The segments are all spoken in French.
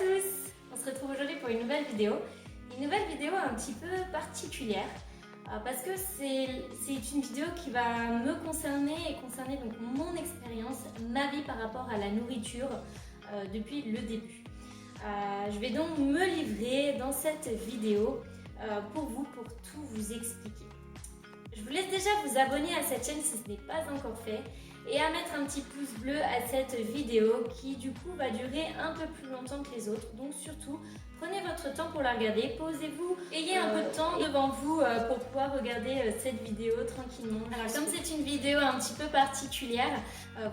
tous! On se retrouve aujourd'hui pour une nouvelle vidéo. Une nouvelle vidéo un petit peu particulière parce que c'est une vidéo qui va me concerner et concerner donc mon expérience, ma vie par rapport à la nourriture depuis le début. Je vais donc me livrer dans cette vidéo pour vous, pour tout vous expliquer. Je vous laisse déjà vous abonner à cette chaîne si ce n'est pas encore fait et à mettre un petit pouce bleu à cette vidéo qui du coup va durer un peu plus longtemps que les autres. Donc surtout, prenez votre temps pour la regarder, posez-vous, ayez un peu de temps devant vous pour pouvoir regarder cette vidéo tranquillement. Alors comme c'est une vidéo un petit peu particulière,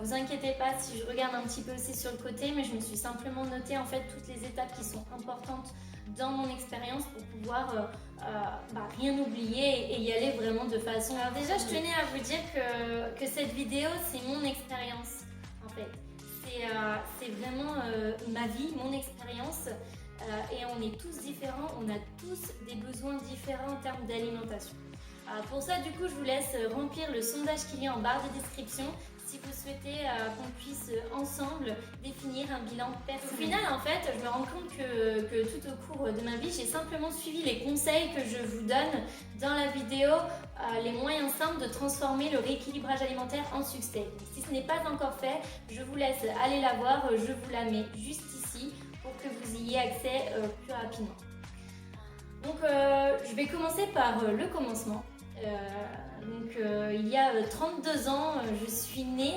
vous inquiétez pas si je regarde un petit peu aussi sur le côté, mais je me suis simplement noté en fait toutes les étapes qui sont importantes dans mon expérience pour pouvoir rien oublier et y aller vraiment de façon... Alors déjà je tenais à vous dire que cette vidéo c'est mon expérience en fait. C'est vraiment ma vie, mon expérience et on est tous différents, on a tous des besoins différents en termes d'alimentation. Pour ça du coup je vous laisse remplir le sondage qu'il y a en barre de description si vous souhaitez qu'on puisse ensemble définir un bilan personnel. Au final, en fait, je me rends compte que tout au cours de ma vie, j'ai simplement suivi les conseils que je vous donne dans la vidéo, les moyens simples de transformer le rééquilibrage alimentaire en succès. Si ce n'est pas encore fait, je vous laisse aller la voir, je vous la mets juste ici pour que vous ayez accès plus rapidement. Donc, je vais commencer par le commencement. Il y a 32 ans, je suis née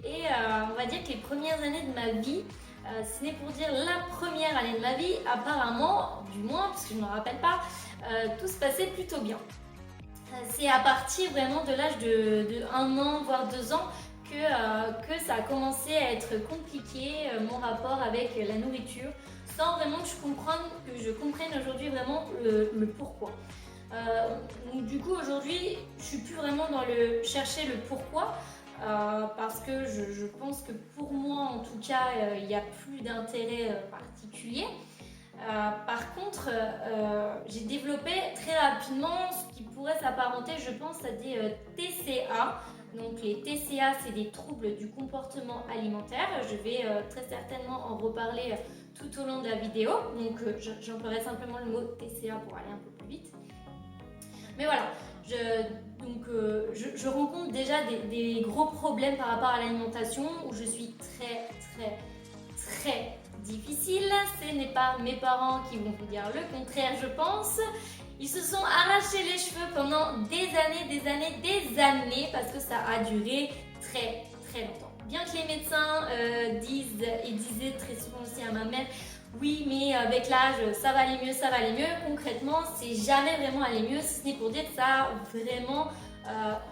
et on va dire que les premières années de ma vie, ce n'est pour dire la première année de ma vie, apparemment, du moins, parce que je ne me rappelle pas, tout se passait plutôt bien. C'est à partir vraiment de l'âge de 1 an, voire 2 ans, que ça a commencé à être compliqué, mon rapport avec la nourriture, sans vraiment que je comprenne aujourd'hui vraiment le pourquoi. Du coup aujourd'hui je suis plus vraiment dans le chercher le pourquoi parce que je pense que pour moi en tout cas il n'y a plus d'intérêt particulier. Par contre j'ai développé très rapidement ce qui pourrait s'apparenter je pense à des TCA. Donc les TCA c'est des troubles du comportement alimentaire, je vais très certainement en reparler tout au long de la vidéo, donc j'emploierai simplement le mot TCA pour aller un peu plus vite. Mais voilà, je rencontre déjà des gros problèmes par rapport à l'alimentation où je suis très difficile. Ce n'est pas mes parents qui vont vous dire le contraire, je pense. Ils se sont arrachés les cheveux pendant des années parce que ça a duré très longtemps. Bien que les médecins disent et disaient très souvent aussi à ma mère, oui, mais avec l'âge, ça va aller mieux. Concrètement, c'est jamais vraiment allé mieux, si ce n'est pour dire que ça a vraiment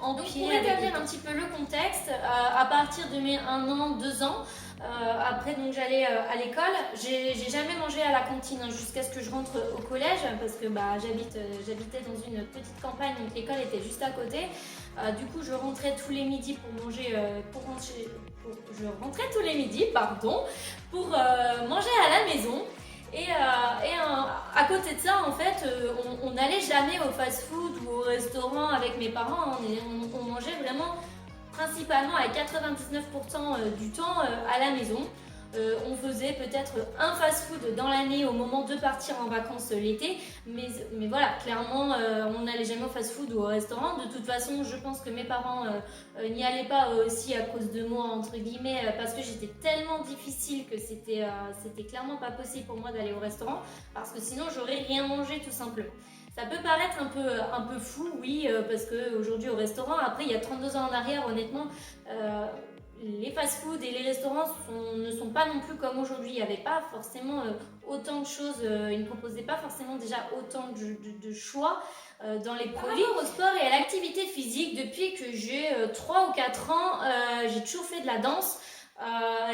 empiré. Pour établir un petit peu le contexte, à partir de mes 1 an, 2 ans, après donc j'allais à l'école, j'ai jamais mangé à la cantine jusqu'à ce que je rentre au collège parce que j'habitais dans une petite campagne, donc l'école était juste à côté. Du coup, je rentrais tous les midis pour manger, pour manger à la maison. Et à côté de ça, en fait, on n'allait jamais au fast-food ou au restaurant avec mes parents. On mangeait vraiment principalement à 99% du temps à la maison. On faisait peut-être un fast-food dans l'année au moment de partir en vacances l'été, mais voilà, clairement on n'allait jamais au fast-food ou au restaurant. De toute façon, je pense que mes parents n'y allaient pas aussi à cause de moi, entre guillemets, parce que j'étais tellement difficile que c'était clairement pas possible pour moi d'aller au restaurant, parce que sinon j'aurais rien mangé tout simplement. Ça peut paraître un peu fou, oui, parce qu'aujourd'hui au restaurant, après il y a 32 ans en arrière, honnêtement, les fast-food et les restaurants ne sont pas non plus comme aujourd'hui. Il n'y avait pas forcément autant de choses, ils ne proposaient pas forcément déjà autant de choix dans les produits. Par rapport au sport et à l'activité physique, depuis que j'ai 3 ou 4 ans, j'ai toujours fait de la danse.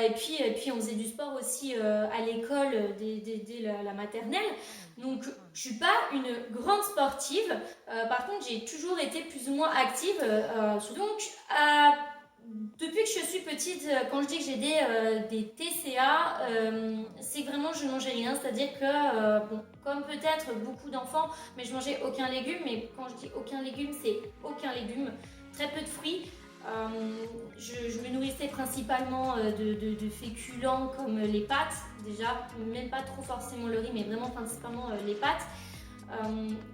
Et puis on faisait du sport aussi à l'école dès la maternelle. Donc je suis pas une grande sportive, par contre j'ai toujours été plus ou moins active. Depuis que je suis petite, quand je dis que j'ai des TCA, c'est que vraiment je ne mangeais rien, c'est-à-dire que, comme peut-être beaucoup d'enfants, mais je mangeais aucun légume, mais quand je dis aucun légume, c'est aucun légume, très peu de fruits, Je me nourrissais principalement de féculents comme les pâtes, déjà, même pas trop forcément le riz, mais vraiment principalement les pâtes.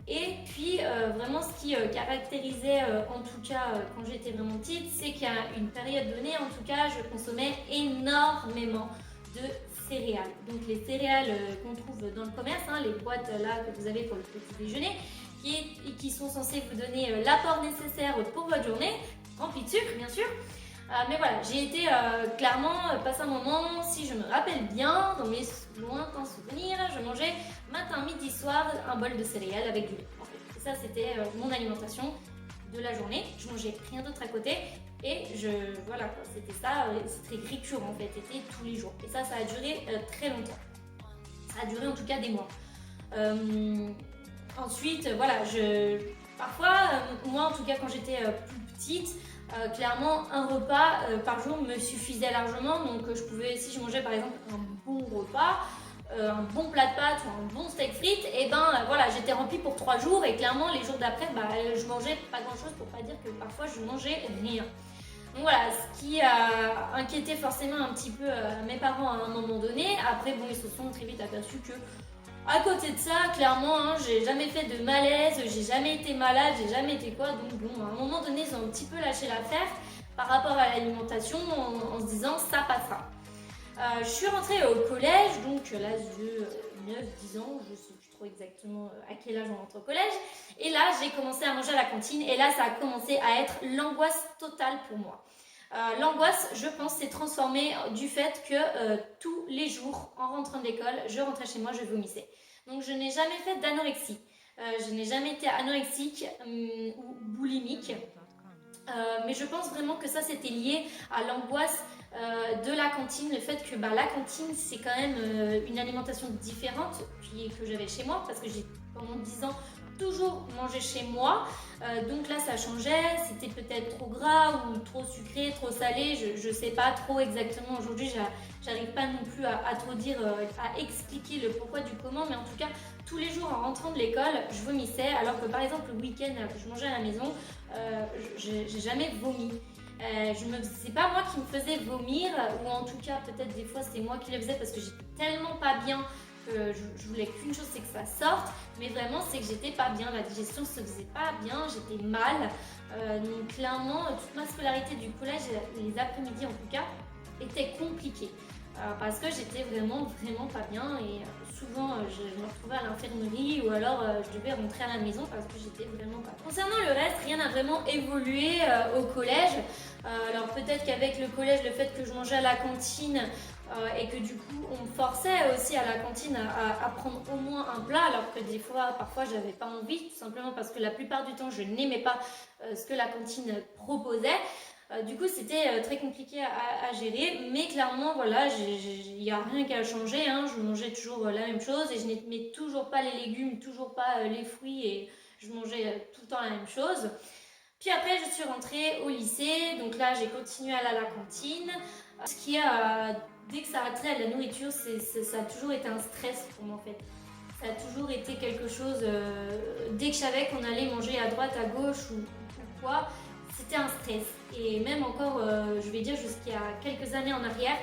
Et puis vraiment ce qui caractérisait en tout cas quand j'étais vraiment petite, c'est qu'à une période donnée, en tout cas, je consommais énormément de céréales. Donc les céréales qu'on trouve dans le commerce, hein, les boîtes là que vous avez pour le petit déjeuner, qui sont censées vous donner l'apport nécessaire pour votre journée, rempli de sucre bien sûr. Mais voilà, j'ai été clairement passé un moment, si je me rappelle bien, dans mes lointains souvenirs, je mangeais matin, midi, soir un bol de céréales avec du lait. En fait. Et ça, c'était mon alimentation de la journée. Je mangeais rien d'autre à côté et voilà, c'était ça, c'était récurrent en fait, c'était tous les jours. Et ça a duré très longtemps. Ça a duré en tout cas des mois. Ensuite, voilà, parfois, moi en tout cas quand j'étais plus petite, clairement un repas par jour me suffisait largement, donc je pouvais, si je mangeais par exemple un bon repas, un bon plat de pâtes ou un bon steak frites, et voilà, j'étais remplie pour 3 jours et clairement les jours d'après je mangeais pas grand chose, pour pas dire que parfois je mangeais rien. Donc voilà, ce qui a inquiété forcément un petit peu mes parents à un moment donné. Après bon, ils se sont très vite aperçus que à côté de ça, clairement, hein, j'ai jamais fait de malaise, j'ai jamais été malade, j'ai jamais été quoi. Donc bon, à un moment donné, ils ont un petit peu lâché l'affaire par rapport à l'alimentation en se disant ça passera. Je suis rentrée au collège, donc à l'âge de 9-10 ans, je sais plus trop exactement à quel âge on rentre au collège. Et là, j'ai commencé à manger à la cantine et là, ça a commencé à être l'angoisse totale pour moi. L'angoisse, je pense, s'est transformée du fait que tous les jours, en rentrant de l'école, je rentrais chez moi, je vomissais. Donc je n'ai jamais fait d'anorexie. Je n'ai jamais été anorexique ou boulimique. Mais je pense vraiment que ça, c'était lié à l'angoisse de la cantine, le fait que la cantine, c'est quand même une alimentation différente que j'avais chez moi, parce que j'ai pendant 10 ans toujours mangé chez moi. Donc là, ça changeait, c'était peut-être trop gras ou trop sucré, trop salé, je sais pas trop exactement. Aujourd'hui, j'arrive pas non plus à trop dire, à expliquer le pourquoi du comment, mais en tout cas, tous les jours en rentrant de l'école, je vomissais, alors que par exemple, le week-end que je mangeais à la maison, j'ai jamais vomi. C'est pas moi qui me faisais vomir, ou en tout cas peut-être des fois c'était moi qui le faisais parce que j'étais tellement pas bien que je voulais qu'une chose, c'est que ça sorte, mais vraiment c'est que j'étais pas bien, la digestion se faisait pas bien, j'étais mal. Donc clairement toute ma scolarité du collège, les après-midi en tout cas, était compliquée parce que j'étais vraiment pas bien et souvent je me retrouvais à l'infirmerie ou alors je devais rentrer à la maison parce que j'étais vraiment pas bien. Concernant le reste, rien n'a vraiment évolué au collège. Alors peut-être qu'avec le collège, le fait que je mangeais à la cantine et que du coup on me forçait aussi à la cantine à prendre au moins un plat, alors que des fois, parfois j'avais pas envie, tout simplement parce que la plupart du temps je n'aimais pas ce que la cantine proposait. Du coup, c'était très compliqué à gérer, mais clairement, voilà, il n'y a rien qui a changé, hein. Je mangeais toujours la même chose et je n'aimais toujours pas les légumes, toujours pas les fruits et je mangeais tout le temps la même chose. Puis après, je suis rentrée au lycée, donc là, j'ai continué à aller à la cantine. Ce qui a, dès que ça a trait à la nourriture, ça a toujours été un stress pour moi en fait. Ça a toujours été quelque chose, dès que je savais qu'on allait manger à droite, à gauche ou quoi, c'était un stress. Et même encore, je vais dire jusqu'à quelques années en arrière,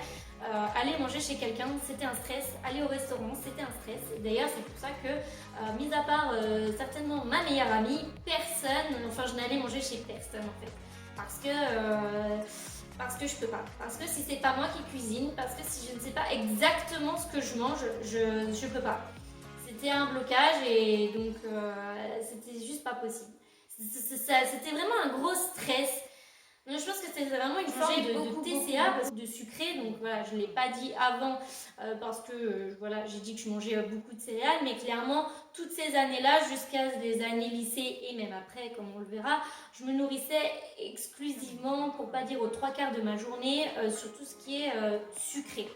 aller manger chez quelqu'un, c'était un stress. Aller au restaurant, c'était un stress. D'ailleurs, c'est pour ça que, mis à part certainement ma meilleure amie, je n'allais manger chez personne en fait. Parce que je peux pas. Parce que si c'est pas moi qui cuisine, parce que si je ne sais pas exactement ce que je mange, je peux pas. C'était un blocage et donc c'était juste pas possible. C'était vraiment un gros stress. Donc, je pense que c'était vraiment une forme de TCA, de sucré. Donc voilà, je ne l'ai pas dit avant parce que voilà, j'ai dit que je mangeais beaucoup de céréales. Mais clairement, toutes ces années-là, jusqu'à des années lycée et même après, comme on le verra, je me nourrissais exclusivement, pour pas dire aux 3/4 de ma journée, sur tout ce qui est sucré.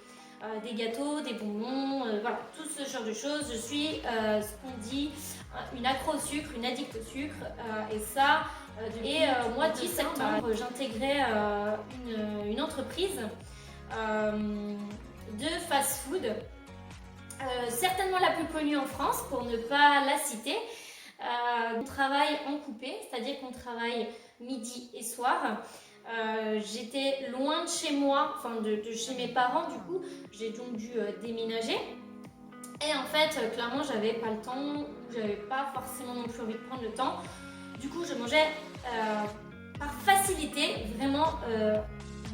Des gâteaux, des bonbons, voilà, tout ce genre de choses. Je suis ce qu'on dit une accro au sucre, une addict au sucre, et ça, au mois de septembre, j'intégrais une entreprise de fast-food, certainement la plus connue en France, pour ne pas la citer. On travaille en coupé, c'est-à-dire qu'on travaille midi et soir. J'étais loin de chez moi, enfin de chez mes parents du coup, j'ai donc dû déménager. Et en fait, clairement, j'avais pas le temps, j'avais pas forcément non plus envie de prendre le temps. Du coup, je mangeais par facilité, vraiment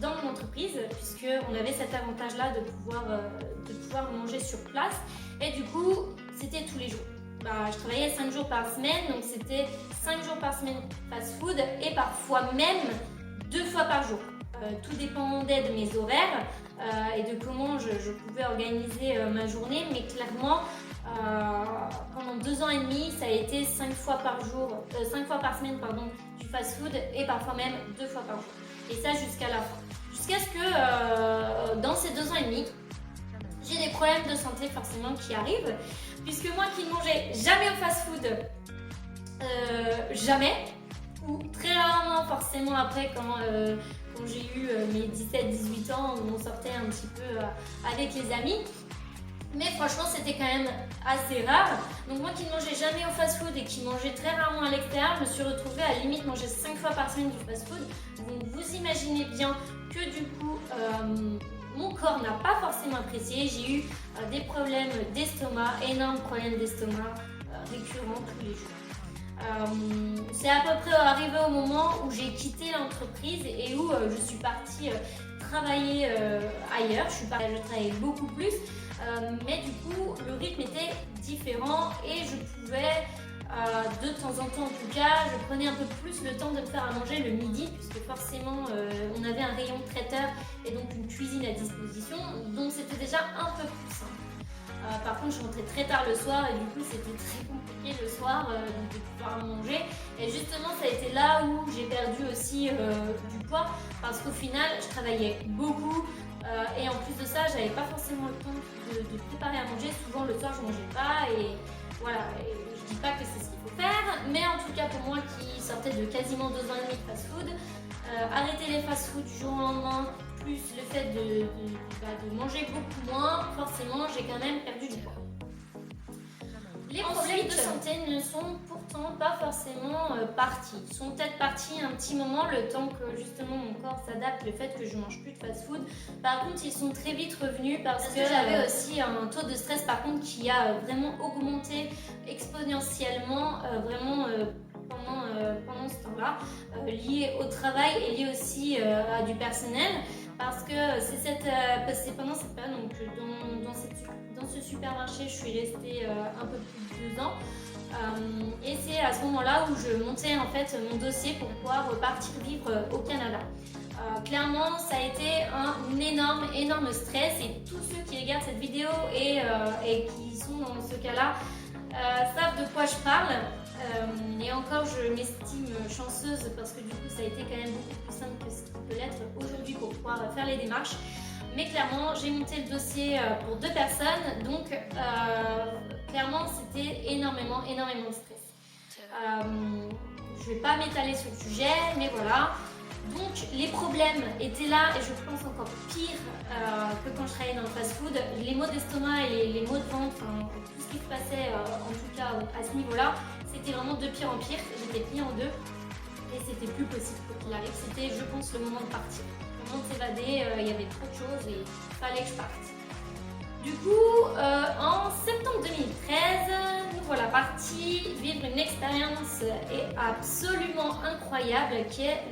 dans mon entreprise, puisqu'on avait cet avantage-là de pouvoir manger sur place. Et du coup, c'était tous les jours. Je travaillais 5 jours par semaine, donc c'était 5 jours par semaine fast-food et parfois même 2 fois par jour. Tout dépendait de mes horaires et de comment je pouvais organiser ma journée, mais clairement, pendant 2 ans et demi, ça a été 5 fois par semaine du fast-food et parfois même 2 fois par jour. Et ça jusqu'à la fin. Jusqu'à ce que dans ces 2 ans et demi, j'ai des problèmes de santé forcément qui arrivent, puisque moi qui ne mangeais jamais au fast-food, jamais, ou très rarement forcément après quand j'ai eu mes 17-18 ans où on sortait un petit peu avec les amis. Mais franchement, c'était quand même assez rare. Donc moi qui ne mangeais jamais au fast-food et qui mangeais très rarement à l'extérieur, je me suis retrouvée à limite manger 5 fois par semaine du fast-food. Donc vous imaginez bien que du coup, mon corps n'a pas forcément apprécié. J'ai eu des problèmes d'estomac, énormes problèmes d'estomac récurrents tous les jours. C'est à peu près arrivé au moment où j'ai quitté l'entreprise et où je suis partie travailler ailleurs. Je travaillais beaucoup plus, mais du coup le rythme était différent et je pouvais de temps en temps en tout cas, je prenais un peu plus le temps de me faire à manger le midi puisque forcément on avait un rayon traiteur et donc une cuisine à disposition, donc c'était déjà un peu plus simple. Par contre, je rentrais très tard le soir et du coup, c'était très compliqué le soir de pouvoir manger. Et justement, ça a été là où j'ai perdu aussi du poids parce qu'au final, je travaillais beaucoup et en plus de ça, j'avais pas forcément le temps de préparer à manger. Souvent, le soir, je mangeais pas et voilà. Et je dis pas que c'est ce qu'il faut faire, mais en tout cas, pour moi qui sortais de quasiment 2 ans et demi de fast-food, arrêter les fast-food du jour au lendemain, plus le fait de manger beaucoup moins, forcément j'ai quand même perdu du poids. Les problèmes de santé ne sont pourtant pas forcément partis. Ils sont peut-être partis un petit moment, le temps que justement mon corps s'adapte, le fait que je mange plus de fast-food. Par contre, ils sont très vite revenus parce que j'avais aussi un taux de stress par contre qui a vraiment augmenté exponentiellement, pendant ce temps-là, lié au travail et lié aussi à du personnel. Parce que c'est pendant cette période, donc dans ce supermarché, je suis restée un peu plus de 2 ans. Et c'est à ce moment-là où je montais en fait mon dossier pour pouvoir repartir vivre au Canada. Clairement, ça a été un énorme stress et tous ceux qui regardent cette vidéo et qui sont dans ce cas-là savent de quoi je parle. Et encore, je m'estime chanceuse parce que du coup, ça a été quand même beaucoup plus simple que ce qui peut l'être aujourd'hui pour pouvoir faire les démarches. Mais clairement, j'ai monté le dossier pour 2 personnes, donc clairement, c'était énormément de stress. Je ne vais pas m'étaler sur le sujet, mais voilà. Donc les problèmes étaient là et je pense encore pire que quand je travaillais dans le fast-food. Les maux d'estomac et les maux de ventre, tout ce qui se passait en tout cas à ce niveau-là, c'était vraiment de pire en pire. J'étais pliée en deux et c'était plus possible quoi qu'il arrive. C'était, je pense, le moment de partir. Le moment de s'évader, il y avait trop de choses et il fallait que je parte. Du coup, en septembre 2013, nous voilà partis vivre une expérience absolument incroyable qui est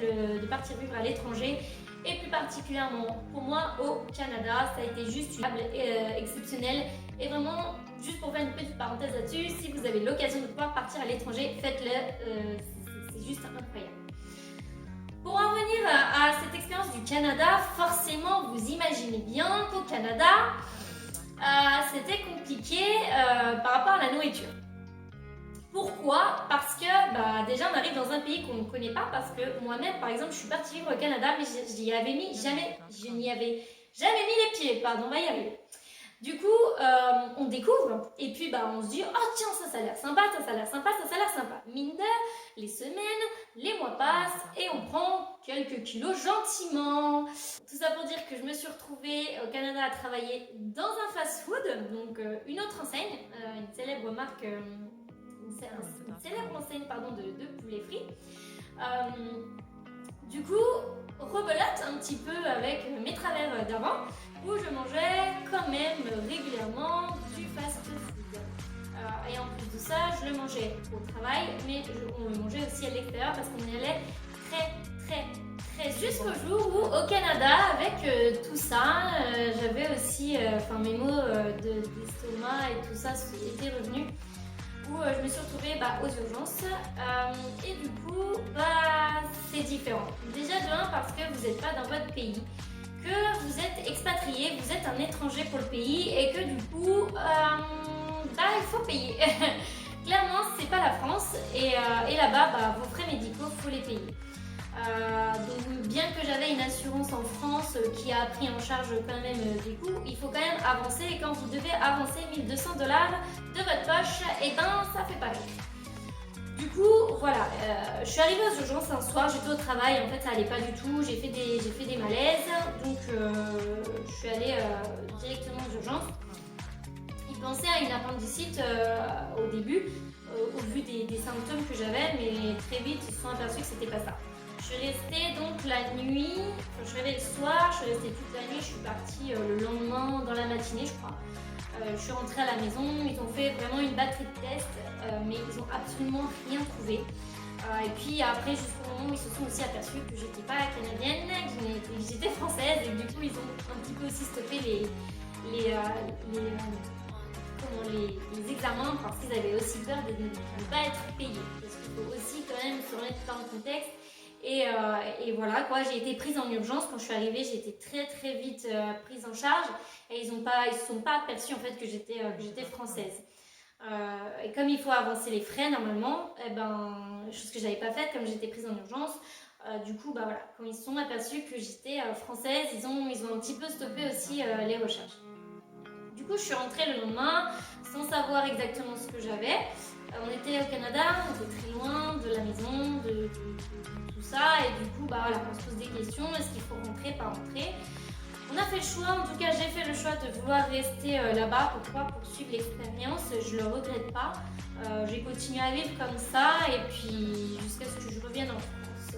de partir vivre à l'étranger et plus particulièrement pour moi au Canada. Ça a été juste exceptionnel et vraiment, juste pour faire une petite parenthèse là-dessus, si vous avez l'occasion de pouvoir partir à l'étranger, faites-le, c'est juste incroyable. Pour en venir à cette expérience du Canada, forcément vous imaginez bien qu'au Canada, c'était compliqué par rapport à la nourriture. Pourquoi? Parce que déjà on arrive dans un pays qu'on ne connaît pas, parce que moi-même par exemple je suis partie vivre au Canada mais je n'y avais jamais mis les pieds, pardon, on va y arriver. Du coup on découvre et puis on se dit oh tiens ça a l'air sympa, ça a l'air sympa. Mine de les semaines, les mois passent et on prend quelques kilos gentiment. Tout ça pour dire que je me suis retrouvée au Canada à travailler dans un fast-food, donc une autre enseigne, une célèbre marque, de poulet frit. Du coup, rebelote un petit peu avec mes travers d'avant, où je mangeais quand même régulièrement du fast-food. Et en plus de ça, je le mangeais au travail, mais on le mangeait aussi à l'extérieur parce qu'on y allait très jusqu'au jour où au Canada, avec tout ça, j'avais aussi mes maux d'estomac et tout ça étaient revenus, où je me suis retrouvée aux urgences et du coup c'est différent. Déjà de un parce que vous n'êtes pas dans votre pays, que vous êtes expatrié, vous êtes un étranger pour le pays et que du coup il faut payer. Clairement c'est pas la France et là-bas vos frais médicaux faut les payer. Donc bien que j'avais une assurance en France qui a pris en charge quand même des coûts, il faut quand même avancer et quand vous devez avancer 1 200 $ de votre poche, et ça fait pas rire. Du coup voilà, je suis arrivée aux urgences un soir, j'étais au travail, en fait ça allait pas du tout, j'ai fait des malaises, donc je suis allée directement aux urgences. Ils pensaient à une appendicite au début, au vu des symptômes que j'avais, mais très vite ils se sont aperçus que c'était pas ça. Je suis restée donc la nuit, je suis arrivée le soir, je suis restée toute la nuit, je suis partie le lendemain dans la matinée je crois. Je suis rentrée à la maison, ils ont fait vraiment une batterie de tests, mais ils n'ont absolument rien trouvé. Et puis après, jusqu'au moment où ils se sont aussi aperçus que j'étais pas canadienne, que j'étais française, et du coup ils ont un petit peu aussi stoppé les examens parce qu'ils avaient aussi peur de ne pas être payés. Parce qu'il faut aussi quand même se remettre dans le contexte. Et voilà quoi, j'ai été prise en urgence. Quand je suis arrivée, j'ai été très vite prise en charge et ils se sont pas aperçus en fait que j'étais française. Et comme il faut avancer les frais normalement, chose que j'avais pas faite comme j'étais prise en urgence, du coup voilà, quand ils se sont aperçus que j'étais française, ils ont un petit peu stoppé aussi les recherches. Du coup je suis rentrée le lendemain sans savoir exactement ce que j'avais. On était au Canada, on était très loin de la maison, de tout ça, et du coup on se pose des questions, est-ce qu'il faut rentrer, pas rentrer. On a fait le choix, en tout cas j'ai fait le choix de vouloir rester là-bas pour pouvoir poursuivre l'expérience, je le regrette pas. J'ai continué à vivre comme ça et puis jusqu'à ce que je revienne en France.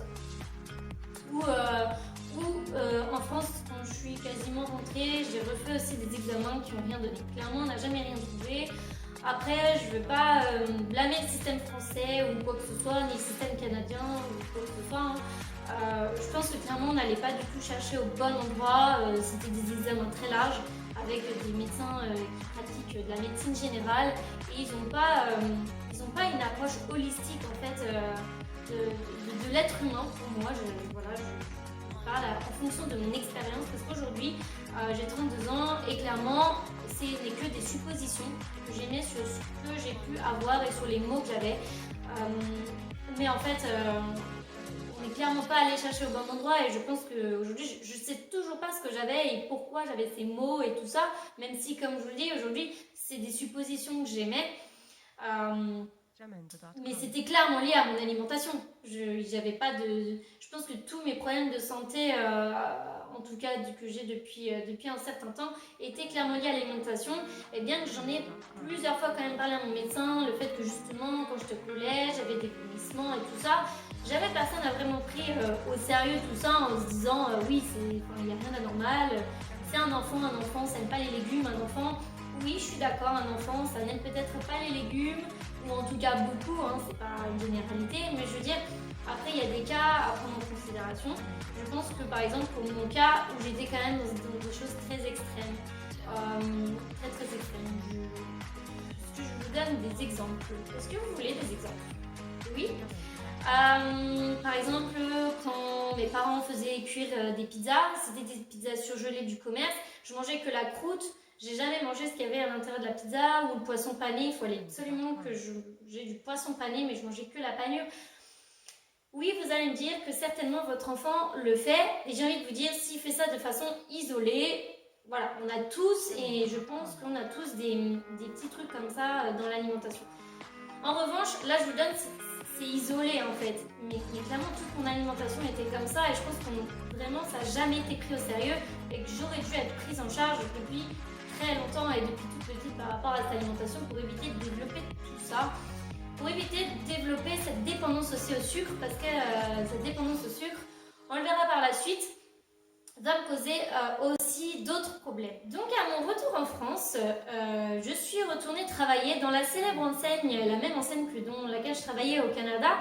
En France, quand je suis quasiment rentrée, j'ai refait aussi des examens qui n'ont rien donné. Clairement, on n'a jamais rien trouvé. Après, je ne veux pas blâmer le système français ou quoi que ce soit, ni le système canadien ou quoi que ce soit. Je pense que clairement, on n'allait pas du tout chercher au bon endroit. C'était des examens très larges avec des médecins qui pratiquent de la médecine générale et ils n'ont pas une approche holistique en fait de l'être humain pour moi. Je parle en fonction de mon expérience parce qu'aujourd'hui j'ai 32 ans et clairement ce n'est que des suppositions que j'ai mises sur ce que j'ai pu avoir et sur les mots que j'avais. Mais en fait on n'est clairement pas allé chercher au bon endroit et je pense qu'aujourd'hui je ne sais toujours pas ce que j'avais et pourquoi j'avais ces mots et tout ça, même si comme je vous le dis aujourd'hui c'est des suppositions que j'aimais. Mais c'était clairement lié à mon alimentation. Je pense que tous mes problèmes de santé, en tout cas que j'ai depuis un certain temps, étaient clairement liés à l'alimentation. Et bien que j'en ai plusieurs fois quand même parlé à mon médecin, le fait que justement quand j'étais au collège, j'avais des vomissements et tout ça, jamais personne n'a vraiment pris au sérieux tout ça en se disant oui, il n'y a rien d'anormal, c'est un enfant, ça n'aime pas les légumes, un enfant. Oui, je suis d'accord, un enfant, ça n'aime peut-être pas les légumes, ou en tout cas beaucoup, c'est pas une généralité, mais je veux dire, après il y a des cas à prendre en considération. Je pense que par exemple pour mon cas, où j'étais quand même dans des choses très extrêmes, très extrêmes, est-ce que je vous donne des exemples? Est-ce que vous voulez des exemples? Oui. Par exemple, quand mes parents faisaient cuire des pizzas, c'était des pizzas surgelées du commerce, je mangeais que la croûte. J'ai jamais mangé ce qu'il y avait à l'intérieur de la pizza ou le poisson pané. Il fallait absolument que j'ai du poisson pané, mais je mangeais que la panure. Oui, vous allez me dire que certainement votre enfant le fait. Et j'ai envie de vous dire, s'il fait ça de façon isolée, voilà, on a tous, et je pense qu'on a tous des petits trucs comme ça dans l'alimentation. En revanche, là je vous donne, c'est isolé en fait. Mais clairement, toute mon alimentation était comme ça et je pense que vraiment ça n'a jamais été pris au sérieux et que j'aurais dû être prise en charge depuis très longtemps et depuis toute petite par rapport à cette alimentation pour éviter de développer tout ça, pour éviter de développer cette dépendance aussi au sucre parce que cette dépendance au sucre, on le verra par la suite, va me causer aussi d'autres problèmes. Donc à mon retour en France, je suis retournée travailler dans la célèbre enseigne, la même enseigne que dans laquelle je travaillais au Canada.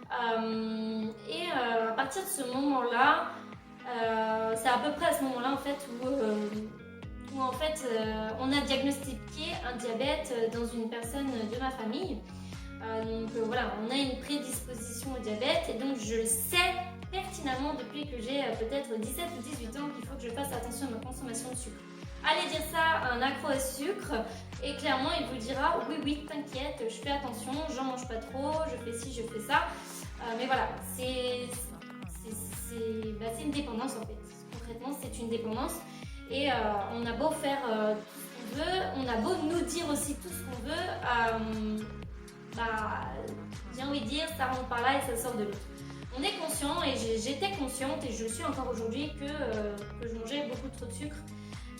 À partir de ce moment-là, c'est à peu près à ce moment-là en fait où en fait on a diagnostiqué un diabète dans une personne de ma famille. Voilà, on a une prédisposition au diabète et donc je sais pertinemment depuis que j'ai peut-être 17 ou 18 ans qu'il faut que je fasse attention à ma consommation de sucre. Allez dire ça à un accro au sucre et clairement il vous dira oui t'inquiète, je fais attention, j'en mange pas trop, je fais ci, je fais ça. Mais voilà, c'est une dépendance en fait. Concrètement c'est une dépendance et on a beau faire tout ce qu'on veut, on a beau nous dire aussi tout ce qu'on veut, j'ai envie de dire ça rentre par là et ça sort de l'autre. On est conscient et j'étais consciente et je suis encore aujourd'hui que je mangeais beaucoup trop de sucre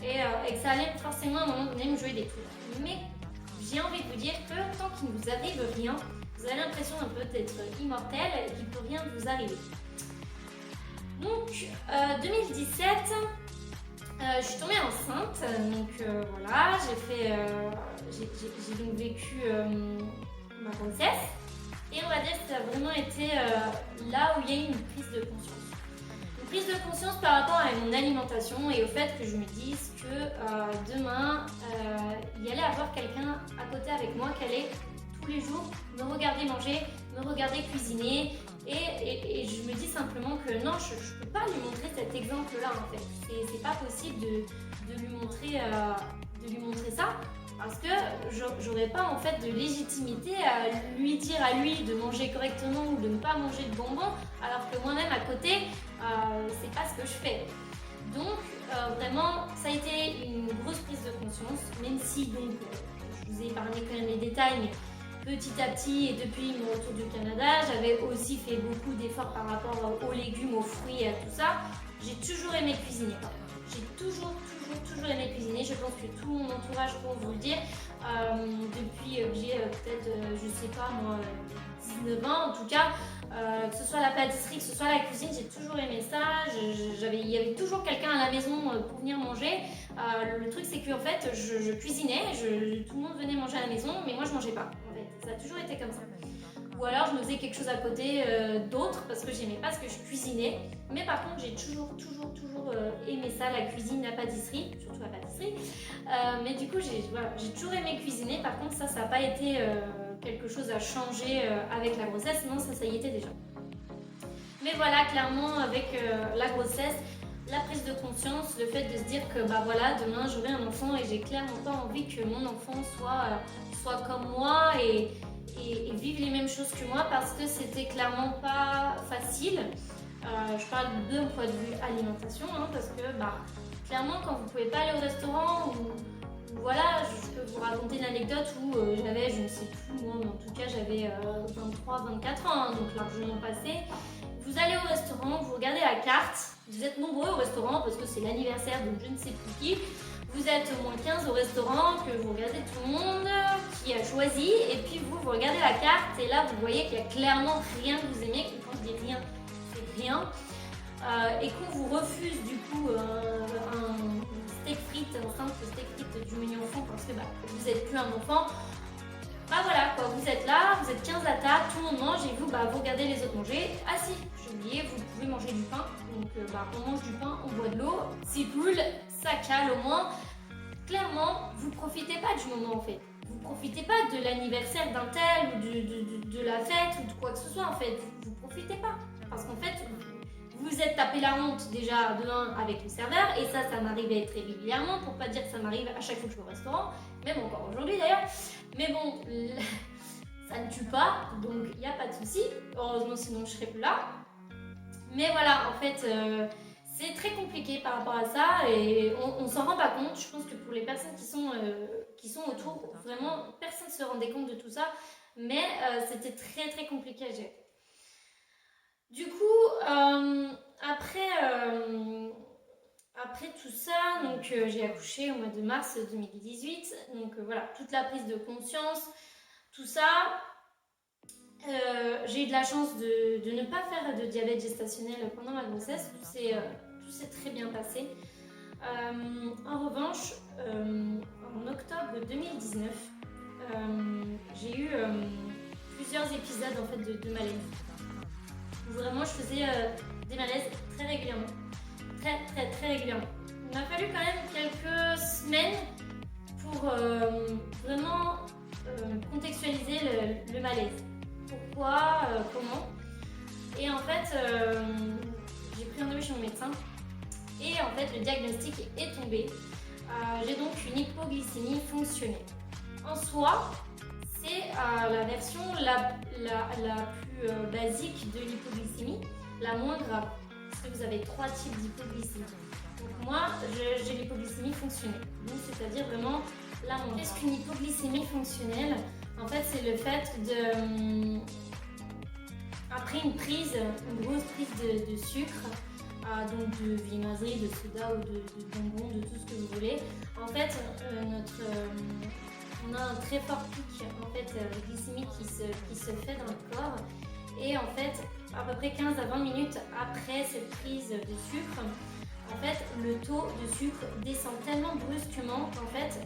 et que ça allait forcément à un moment donné me jouer des tours. Mais j'ai envie de vous dire que tant qu'il ne vous arrive rien, vous avez l'impression un peu d'être immortel et qu'il ne peut rien vous arriver. Donc 2017, je suis tombée enceinte, donc voilà, j'ai donc vécu ma grossesse. Et on va dire que ça a vraiment été là où il y a eu une prise de conscience. Une prise de conscience par rapport à mon alimentation et au fait que je me dise que demain, il y allait avoir quelqu'un à côté avec moi qui allait tous les jours me regarder manger, me regarder cuisiner. Et je me dis simplement que non, je ne peux pas lui montrer cet exemple-là en fait. C'est pas possible de lui montrer ça. Parce que j'aurais pas en fait de légitimité à lui dire à lui de manger correctement ou de ne pas manger de bonbons, alors que moi-même à côté, c'est pas ce que je fais. Donc vraiment, ça a été une grosse prise de conscience, même si donc je vous ai épargné quand même les détails, mais petit à petit et depuis mon retour du Canada, j'avais aussi fait beaucoup d'efforts par rapport aux légumes, aux fruits et à tout ça. J'ai toujours aimé cuisiner. J'ai toujours aimé cuisiner, je pense que tout mon entourage pour vous le dire, depuis que j'ai peut-être, je sais pas moi, 19 ans en tout cas, que ce soit la pâtisserie, que ce soit la cuisine, j'ai toujours aimé ça, il y avait toujours quelqu'un à la maison pour venir manger. Le truc c'est qu'en fait je cuisinais, tout le monde venait manger à la maison, mais moi je mangeais pas, en fait, ça a toujours été comme ça. Ou alors je me faisais quelque chose à côté d'autre parce que j'aimais pas ce que je cuisinais. Mais par contre j'ai toujours aimé ça, la cuisine, la pâtisserie, surtout la pâtisserie. Mais du coup j'ai toujours aimé cuisiner. Par contre ça n'a pas été quelque chose à changer avec la grossesse, non ça y était déjà. Mais voilà, clairement avec la grossesse, la prise de conscience, le fait de se dire que bah voilà, demain j'aurai un enfant et j'ai clairement pas envie que mon enfant soit comme moi et vivre les mêmes choses que moi parce que c'était clairement pas facile. Je parle d'un point de vue alimentation parce que clairement quand vous pouvez pas aller au restaurant ou voilà, je peux vous raconter une anecdote où j'avais, je ne sais plus moi, mais en tout cas j'avais 23-24 ans, donc largement passé. Vous allez au restaurant, vous regardez la carte, vous êtes nombreux au restaurant parce que c'est l'anniversaire de je ne sais plus qui. Vous êtes au moins 15 au restaurant, que vous regardez tout le monde qui a choisi, et puis vous regardez la carte, et là vous voyez qu'il n'y a clairement rien que vous aimez, et quand je dis rien, c'est rien, et qu'on vous refuse du coup un steak frites, un simple steak frites du menu enfant parce que vous n'êtes plus un enfant. Voilà quoi, vous êtes là, vous êtes 15 à table, tout le monde mange et vous regardez les autres manger. Ah si, j'ai oublié, vous pouvez manger du pain, donc on mange du pain, on boit de l'eau, c'est cool, ça cale au moins. Clairement, vous profitez pas du moment en fait. Vous profitez pas de l'anniversaire d'un tel ou de la fête ou de quoi que ce soit en fait. Vous profitez pas. Parce qu'en fait, vous êtes tapé la honte déjà de un avec le serveur et ça m'arrivait très régulièrement pour pas dire que ça m'arrive à chaque fois que je vais au restaurant, même encore aujourd'hui d'ailleurs. Mais bon, ça ne tue pas, donc il n'y a pas de souci. Heureusement, sinon je serais plus là. Mais voilà, en fait, c'est très compliqué par rapport à ça et on s'en rend pas compte. Je pense que pour les personnes qui sont autour, vraiment, personne ne se rendait compte de tout ça. Mais c'était très compliqué à gérer. Du coup, après tout ça, donc j'ai accouché au mois de mars 2018. Donc voilà, toute la prise de conscience, tout ça. J'ai eu de la chance de ne pas faire de diabète gestationnel pendant ma grossesse, tout s'est très bien passé. En revanche, en octobre 2019, j'ai eu plusieurs épisodes en fait, de malaise. Vraiment, je faisais des malaises très régulièrement. Très régulièrement. Il m'a fallu quand même quelques semaines pour vraiment contextualiser le malaise. Pourquoi, comment. Et en fait, j'ai pris rendez-vous chez mon médecin. Et en fait, le diagnostic est tombé. J'ai donc une hypoglycémie fonctionnelle. En soi, c'est la version la plus basique de l'hypoglycémie, la moins grave. Parce que vous avez 3 types d'hypoglycémie. Donc moi, j'ai l'hypoglycémie fonctionnelle. Donc c'est-à-dire vraiment la moins grave. Qu'est-ce qu'une hypoglycémie fonctionnelle? En fait, c'est le fait de... Après une grosse prise de sucre, donc de viennoiserie, de soda ou de bonbons, de tout ce que vous voulez. En fait, on a un très fort pic en fait, glycémique qui se fait dans le corps. Et en fait, à peu près 15 à 20 minutes après cette prise de sucre, en fait, le taux de sucre descend tellement brusquement qu'en fait,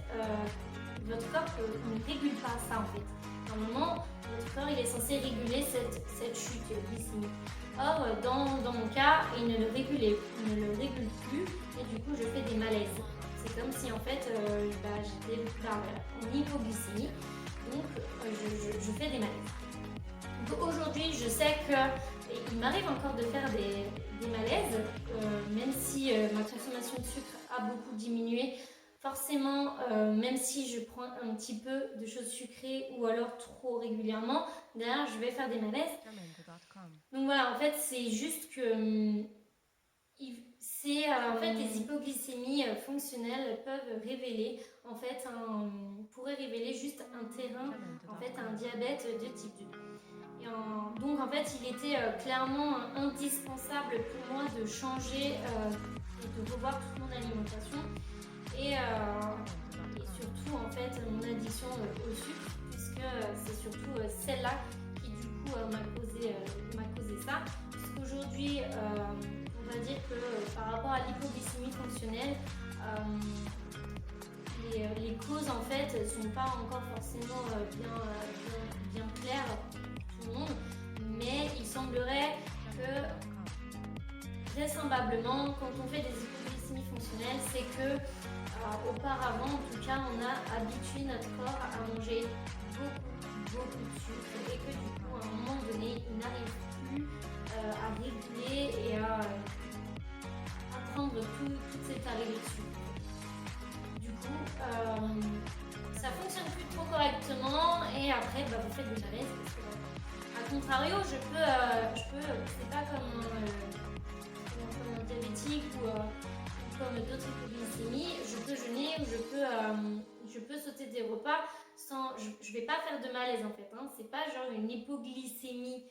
votre corps ne régule pas ça en fait. Normalement, votre corps il est censé réguler cette chute glycémique. Or, dans mon cas, il ne le régule plus et du coup, je fais des malaises. C'est comme si en fait, j'étais en hypoglycémie, donc je fais des malaises. Donc aujourd'hui, je sais qu'il m'arrive encore de faire des malaises, même si ma consommation de sucre a beaucoup diminué. Forcément, même si je prends un petit peu de choses sucrées ou alors trop régulièrement, derrière je vais faire des malaises. Donc voilà, en fait, c'est juste que en fait, les hypoglycémies fonctionnelles peuvent révéler, en fait, pourraient révéler juste un terrain, en fait, un diabète de type 2. Donc en fait, il était clairement indispensable pour moi de changer et de revoir toute mon alimentation. Et surtout en fait mon addiction au sucre, puisque c'est surtout celle-là qui du coup m'a causé ça. Puisqu'aujourd'hui, on va dire que par rapport à l'hypoglycémie fonctionnelle, les causes en fait sont pas encore forcément bien claires pour tout le monde, mais il semblerait que vraisemblablement quand on fait des hypoglycémies fonctionnelles, c'est que auparavant, en tout cas, on a habitué notre corps à manger beaucoup de sucre et que du coup, à un moment donné, il n'arrive plus à réguler et à prendre toute cette arrivée de sucre. Du coup, ça fonctionne plus trop correctement et après, vous faites des malaises parce que, à contrario, je peux, c'est pas comme un diabétique ou comme d'autres hypoglycémies, je peux jeûner ou je peux sauter des repas sans... Je vais pas faire de malaise en fait, hein. C'est pas genre une hypoglycémie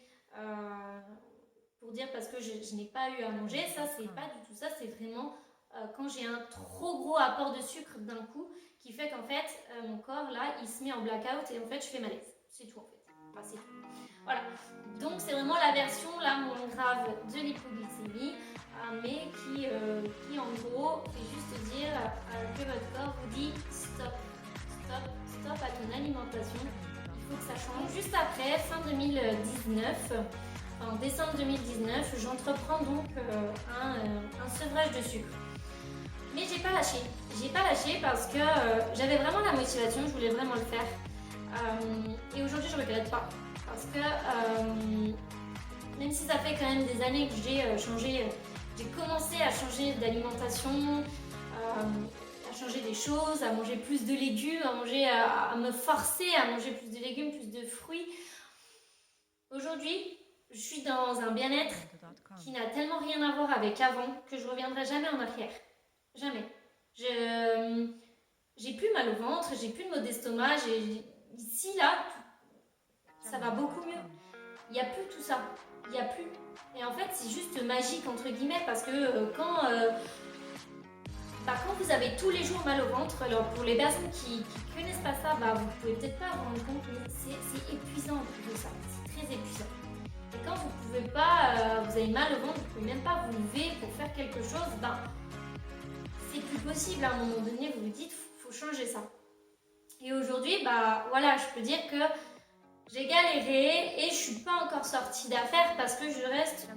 pour dire parce que je n'ai pas eu à manger, ça c'est pas du tout ça, c'est vraiment quand j'ai un trop gros apport de sucre d'un coup qui fait qu'en fait mon corps là il se met en blackout et en fait je fais malaise, c'est tout en fait, enfin c'est tout. Voilà, donc c'est vraiment la version la moins grave de l'hypoglycémie. Mais qui en gros fait juste dire que votre corps vous dit stop à ton alimentation, il faut que ça change. Juste après, fin 2019, en décembre 2019, j'entreprends donc un sevrage de sucre. Mais j'ai pas lâché parce que j'avais vraiment la motivation, je voulais vraiment le faire. Et aujourd'hui je regrette pas parce que même si ça fait quand même des années que j'ai changé. J'ai commencé à changer d'alimentation, à changer des choses, à manger plus de légumes, à me forcer à manger plus de légumes, plus de fruits. Aujourd'hui, je suis dans un bien-être qui n'a tellement rien à voir avec avant que je ne reviendrai jamais en arrière. Jamais. J'ai plus mal au ventre, j'ai plus de maux d'estomac, ici, là, ça va beaucoup mieux. Il n'y a plus tout ça. Il n'y a plus. Et en fait, c'est juste magique, entre guillemets, parce que quand vous avez tous les jours mal au ventre, alors pour les personnes qui ne connaissent pas ça, vous pouvez peut-être pas vous rendre compte, mais c'est épuisant de ça. C'est très vous avez mal au ventre, vous ne pouvez même pas vous lever pour faire quelque chose, ben, c'est plus possible. À un moment donné, vous vous dites, faut changer ça. Et aujourd'hui, bah voilà, je peux dire que j'ai galéré et je suis pas encore sortie d'affaires parce que je reste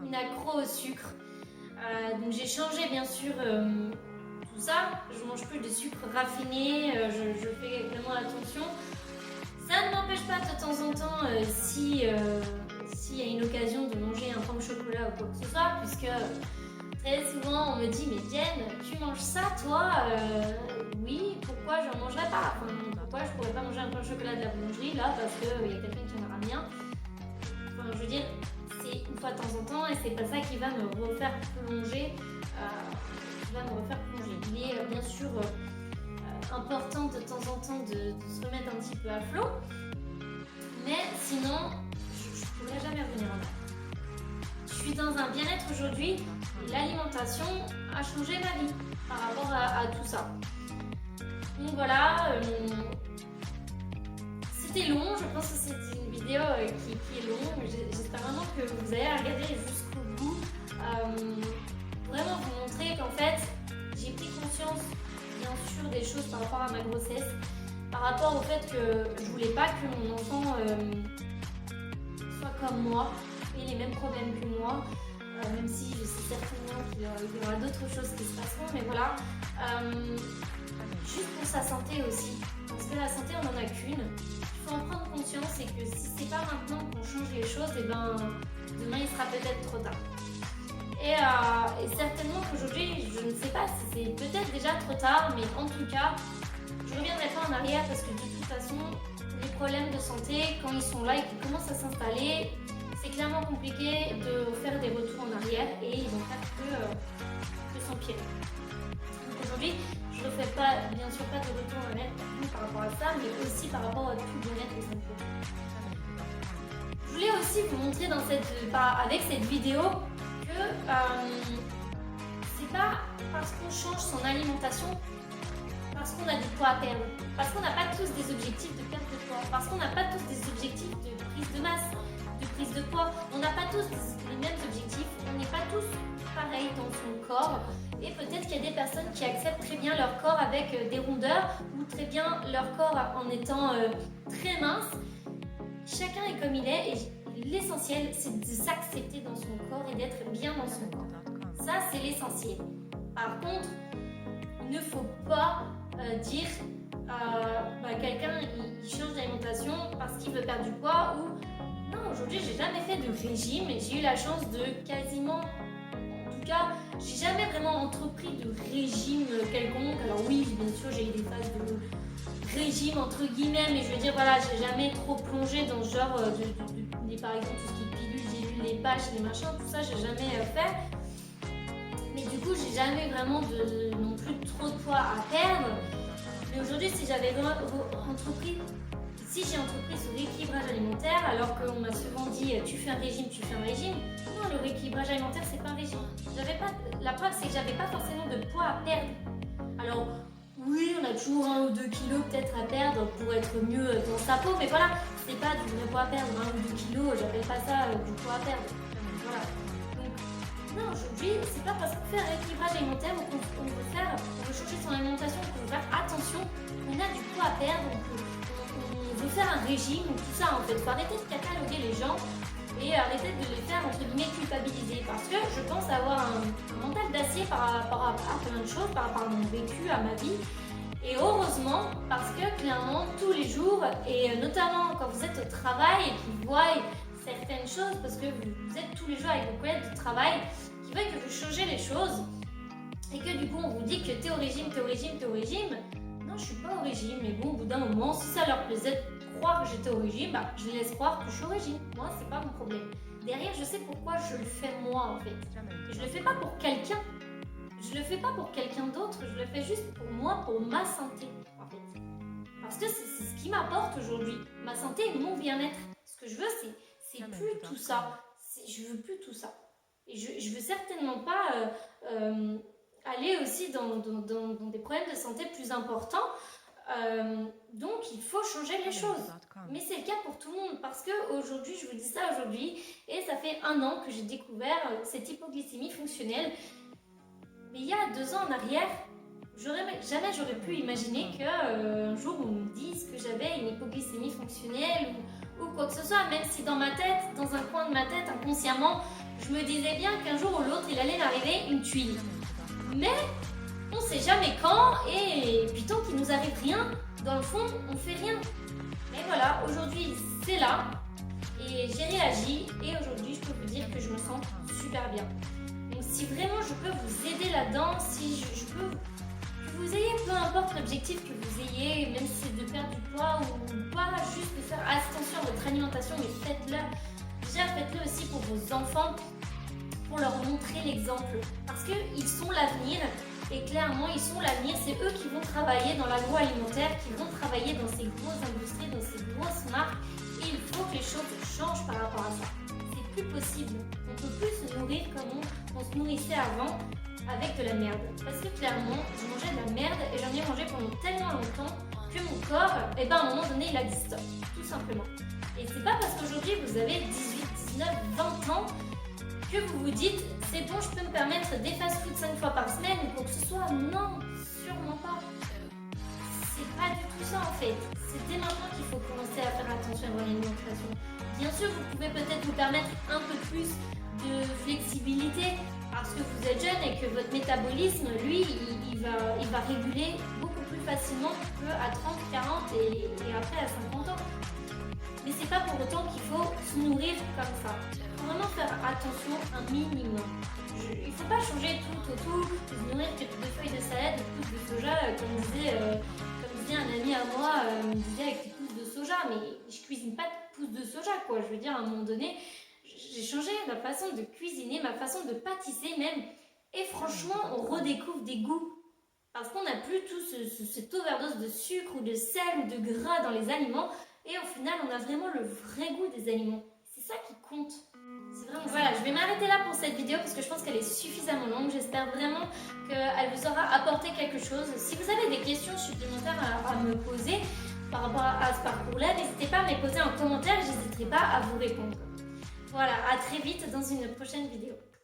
une accro au sucre. Donc j'ai changé bien sûr tout ça. Je mange plus de sucre raffiné, je fais vraiment attention. Ça ne m'empêche pas de temps en temps, s'il y a une occasion, de manger un pain au chocolat ou quoi que ce soit, puisque très souvent on me dit mais Diane, tu manges ça toi oui, pourquoi je n'en mangerais pas, enfin, pourquoi je pourrais pas manger un pain au chocolat de la boulangerie là parce qu'il y a quelqu'un qui en aura bien. Enfin, je veux dire, c'est une fois de temps en temps et c'est pas ça qui va me refaire plonger. Il est bien sûr important de temps en temps de se remettre un petit peu à flot, mais sinon je ne pourrais jamais revenir en arrière. Je suis dans un bien-être aujourd'hui et l'alimentation a changé ma vie par rapport à tout ça. Donc voilà, c'était long, je pense que c'est une vidéo qui est longue, j'espère vraiment que vous allez la regarder jusqu'au bout. Vraiment vous montrer qu'en fait j'ai pris conscience bien sûr des choses par rapport à ma grossesse, par rapport au fait que je voulais pas que mon enfant soit comme moi, ait les mêmes problèmes que moi, même si je sais certainement qu'il y aura d'autres choses qui se passeront, mais voilà, juste pour sa santé aussi, parce que la santé on en a qu'une, il faut en prendre conscience et que si c'est pas maintenant qu'on change les choses, et ben demain il sera peut-être trop tard. Et certainement qu'aujourd'hui, je ne sais pas si c'est peut-être déjà trop tard, mais en tout cas, je ne reviendrai pas en arrière parce que de toute façon, les problèmes de santé, quand ils sont là et qu'ils commencent à s'installer, c'est clairement compliqué de faire des retours en arrière et ils vont faire que s'empirer. Donc aujourd'hui, je ne fais pas, bien sûr pas de retour en arrière par rapport à ça, mais aussi par rapport à tout le bien-être et santé. Je voulais aussi vous montrer avec cette vidéo que c'est pas parce qu'on change son alimentation, parce qu'on a du poids à perdre, parce qu'on n'a pas tous des objectifs de perte de poids, parce qu'on n'a pas tous des objectifs de prise de masse, de prise de poids, on n'a pas tous les mêmes objectifs, on n'est pas tous pareils dans son corps et peut-être qu'il y a des personnes qui acceptent très bien leur corps avec des rondeurs ou très bien leur corps en étant très mince. Chacun est comme il est et l'essentiel c'est de s'accepter dans son corps et d'être bien dans son corps. Ça c'est l'essentiel. Par contre, il ne faut pas dire quelqu'un il change d'alimentation parce qu'il veut perdre du poids ou non, aujourd'hui j'ai jamais fait de régime et j'ai eu la chance de quasiment, en tout cas j'ai jamais vraiment entrepris de régime quelconque. Alors oui, bien sûr j'ai eu des phases de régime entre guillemets, mais je veux dire voilà, j'ai jamais trop plongé dans ce genre par exemple tout ce qui est pilules, gélules, les patchs, les machins, tout ça j'ai jamais fait. Mais du coup j'ai jamais vraiment non plus trop de poids à perdre. Mais aujourd'hui si j'avais entrepris ce rééquilibrage alimentaire, alors qu'on m'a souvent dit tu fais un régime, non, le rééquilibrage alimentaire c'est pas un régime. La preuve c'est que j'avais pas forcément de poids à perdre. Alors oui, on a toujours 1 ou 2 kilos peut-être à perdre pour être mieux dans sa peau, mais voilà, c'est pas du vrai poids à perdre, 1 ou 2 kilos, j'appelle pas ça du poids à perdre. Voilà. Donc, non, aujourd'hui, c'est pas parce qu'on fait un rééquilibrage alimentaire ou qu'on veut changer son alimentation, qu'on veut faire attention, qu'on a du poids à perdre, on veut faire un régime, ou tout ça en fait. Faut arrêter de cataloguer les gens et arrêter de les faire entre guillemets culpabiliser, parce que je pense avoir un mental d'acier par rapport à plein de choses, par rapport à mon vécu, à ma vie. Et heureusement, parce que clairement tous les jours, et notamment quand vous êtes au travail et qu'ils voient certaines choses, parce que vous êtes tous les jours avec vos collègues de travail, qui veulent que vous changez les choses, et que du coup on vous dit que t'es au régime, non je suis pas au régime, mais bon au bout d'un moment, si ça leur plaisait de croire que j'étais au régime, je les laisse croire que je suis au régime, moi c'est pas mon problème. Derrière je sais pourquoi je le fais moi en fait, et je le fais pas pour quelqu'un. Je le fais pas pour quelqu'un d'autre, je le fais juste pour moi, pour ma santé en fait. Parce que c'est ce qui m'apporte aujourd'hui, ma santé et mon bien-être. Ce que je veux c'est plus tout ça, je veux plus tout ça. Et je veux certainement pas aller aussi dans des problèmes de santé plus importants. Donc il faut changer les choses. Mais c'est le cas pour tout le monde parce qu'aujourd'hui, je vous dis ça aujourd'hui, et ça fait 1 an que j'ai découvert cette hypoglycémie fonctionnelle. Mais il y a 2 ans en arrière, jamais j'aurais pu imaginer qu'un jour on me dise que j'avais une hypoglycémie fonctionnelle ou quoi que ce soit, même si dans ma tête, dans un coin de ma tête, inconsciemment, je me disais bien qu'un jour ou l'autre, il allait m'arriver une tuile. Mais on sait jamais quand, et puis tant qu'il nous arrive rien, dans le fond, on fait rien. Mais voilà, aujourd'hui, c'est là, et j'ai réagi, et aujourd'hui, je peux vous dire que je me sens super bien. Donc si vraiment je peux vous aider là-dedans, si je peux que vous ayez, peu importe l'objectif que vous ayez, même si c'est de perdre du poids ou pas, juste de faire attention à votre alimentation, mais faites-le. Déjà, faites-le aussi pour vos enfants, pour leur montrer l'exemple, parce qu'ils sont l'avenir. Et clairement, ils sont l'avenir, c'est eux qui vont travailler dans l'agroalimentaire, qui vont travailler dans ces grosses industries, dans ces grosses marques. Et il faut que les choses changent par rapport à ça. C'est plus possible. On ne peut plus se nourrir comme on se nourrissait avant, avec de la merde. Parce que clairement, je mangeais de la merde et j'en ai mangé pendant tellement longtemps que mon corps, à un moment donné, il a dit stop, tout simplement. Et c'est pas parce qu'aujourd'hui vous avez 18, 19, 20 ans que vous vous dites c'est bon, je peux me permettre des fast-food 5 fois par semaine ou quoi que ce soit. Non, sûrement pas. C'est pas du tout ça en fait. C'est dès maintenant qu'il faut commencer à faire attention à votre alimentation. Bien sûr, vous pouvez peut-être vous permettre un peu plus de flexibilité parce que vous êtes jeune et que votre métabolisme, lui, il va réguler beaucoup plus facilement qu'à 30, 40 et après à 50 ans. Mais c'est pas pour autant qu'il faut se nourrir comme ça. Il faut vraiment faire attention un minimum. Il faut pas changer tout, se nourrir que de feuilles de salade, de pousses de soja, comme disait un ami à moi, me disait avec des pousses de soja, mais je cuisine pas de pousses de soja quoi. Je veux dire, à un moment donné, j'ai changé ma façon de cuisiner, ma façon de pâtisser même. Et franchement, on redécouvre des goûts. Parce qu'on n'a plus tout cette overdose de sucre ou de sel ou de gras dans les aliments. Et au final, on a vraiment le vrai goût des aliments. C'est ça qui compte. C'est vraiment voilà, je vais m'arrêter là pour cette vidéo parce que je pense qu'elle est suffisamment longue. J'espère vraiment qu'elle vous aura apporté quelque chose. Si vous avez des questions supplémentaires à me poser par rapport à ce parcours-là, n'hésitez pas à me les poser en commentaire. Je n'hésiterai pas à vous répondre. Voilà, à très vite dans une prochaine vidéo.